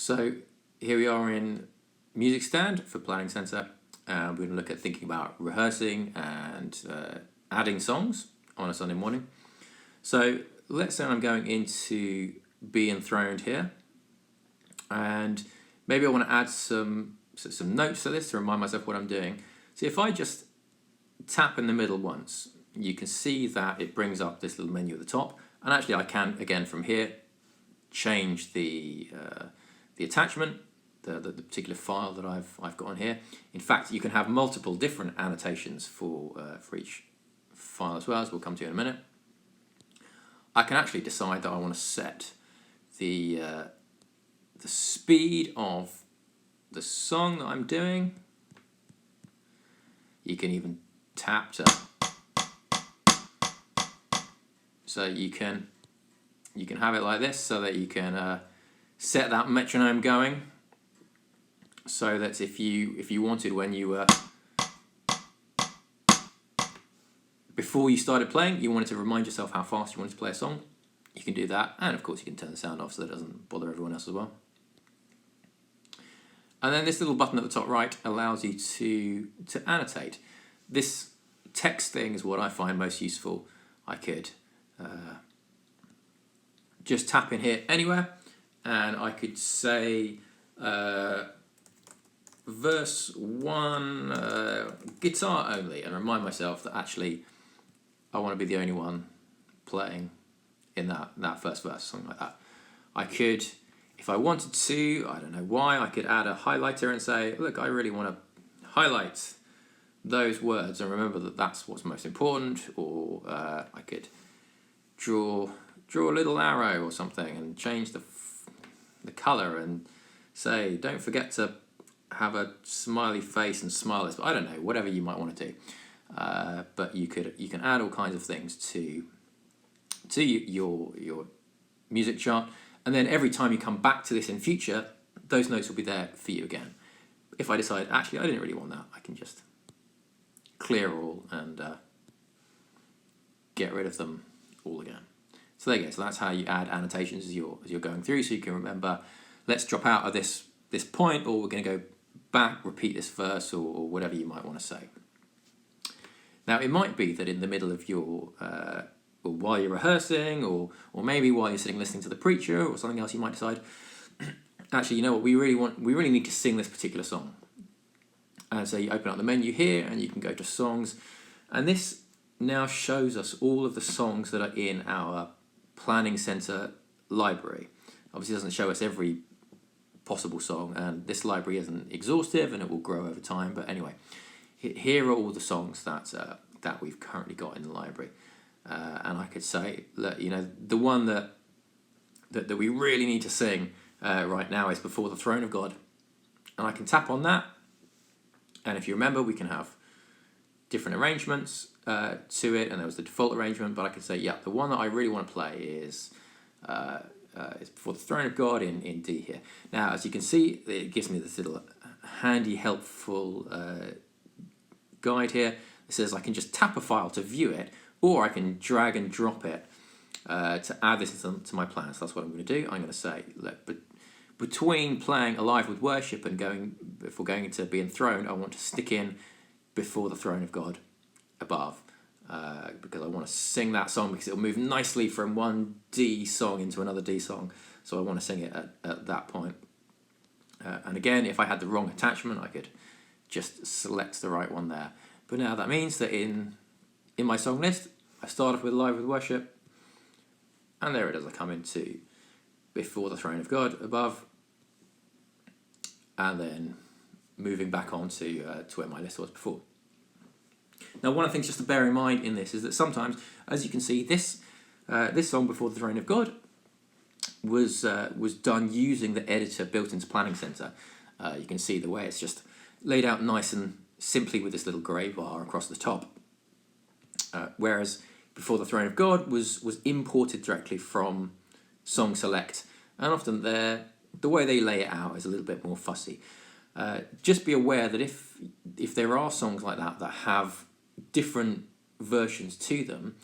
So here we are in Music Stand for Planning Center. We're going to look at thinking about rehearsing and adding songs on a Sunday morning. So let's say I'm going into Be Enthroned here, and maybe I want to add some notes to this to remind myself what I'm doing. So if I just tap in the middle once, you can see that it brings up this little menu at the top, and actually I can, again from here, change the attachment, the particular file that I've got on here. In fact, you can have multiple different annotations for each file as well, as we'll come to in a minute. I can actually decide that I want to set the speed of the song that I'm doing. You can even tap to, so you can have it like this, so that you can set that metronome going, so that if you wanted, when you were before you started playing, you wanted to remind yourself how fast you wanted to play a song, you can do that. And of course you can turn the sound off so that it doesn't bother everyone else as well. And then this little button at the top right allows you to annotate. This text thing is what I find most useful. I could just tap in here anywhere, and I could say verse 1 guitar only, and remind myself that actually I want to be the only one playing in that first verse, something like that. I could, if I wanted to, I don't know why, I could add a highlighter and say, look, I really want to highlight those words and remember that that's what's most important. Or I could draw a little arrow or something and change the colour and say, don't forget to have a smiley face and smile this. But I don't know, whatever you might want to do. But you can add all kinds of things to your music chart, and then every time you come back to this in future, those notes will be there for you again. If I decide, actually, I didn't really want that, I can just clear all and get rid of them all again. So there you go. So that's how you add annotations as you're going through, so you can remember, let's drop out of this point, or we're going to go back, repeat this verse, or whatever you might want to say. Now, it might be that in the middle of your, or while you're rehearsing, or maybe while you're sitting listening to the preacher, or something else, you might decide, actually, you know what, we really need to sing this particular song. And so you open up the menu here, and you can go to songs, and this now shows us all of the songs that are in our Planning Center library. Obviously, it doesn't show us every possible song, and this library isn't exhaustive, and it will grow over time. But anyway, here are all the songs that we've currently got in the library, and I could say, look, you know, the one that we really need to sing right now is Before the Throne of God, and I can tap on that, and if you remember, we can have different arrangements to it, and there was the default arrangement, but I could say, yeah, the one that I really want to play is Before the Throne of God in D here. Now, as you can see, it gives me this little handy, helpful guide here. It says I can just tap a file to view it, or I can drag and drop it to add this to my plan. So that's what I'm going to do. I'm going to say, look, but between playing Alive with Worship and before going into Be Enthroned, I want to stick in Before the Throne of God above, because I want to sing that song, because it'll move nicely from one D song into another D song. So I want to sing it at that point. And again, if I had the wrong attachment, I could just select the right one there. But now that means that in my song list, I start off with Live with Worship, and there it is. I come into Before the Throne of God above, and then moving back on to where my list was before. Now, one of the things just to bear in mind in this is that sometimes, as you can see, this song Before the Throne of God was done using the editor built into Planning Center. You can see the way it's just laid out nice and simply with this little grey bar across the top. Whereas Before the Throne of God was imported directly from Song Select, and often the way they lay it out is a little bit more fussy. Just be aware that if there are songs like that have different versions to them,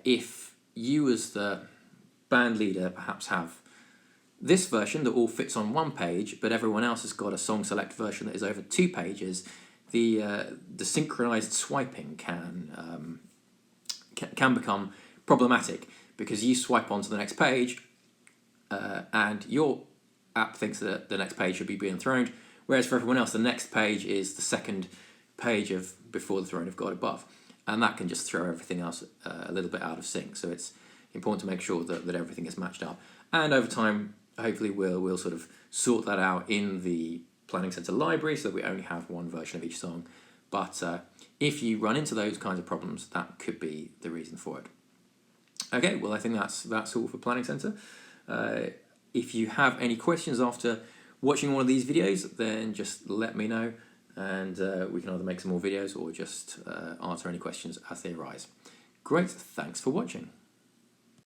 if you as the band leader perhaps have this version that all fits on one page, but everyone else has got a song select version that is over 2 pages, the synchronized swiping can become problematic, because you swipe onto the next page and your app thinks that the next page should be being throned, whereas for everyone else the next page is the second page of Before the Throne of God Above, and that can just throw everything else a little bit out of sync. So it's important to make sure that everything is matched up, and over time hopefully we'll sort of sort that out in the Planning Center library so that we only have one version of each song. But if you run into those kinds of problems, that could be the reason for it. Okay, well, I think that's all for Planning Center. If you have any questions after watching one of these videos, then just let me know, and we can either make some more videos or just answer any questions as they arise. Great, thanks for watching.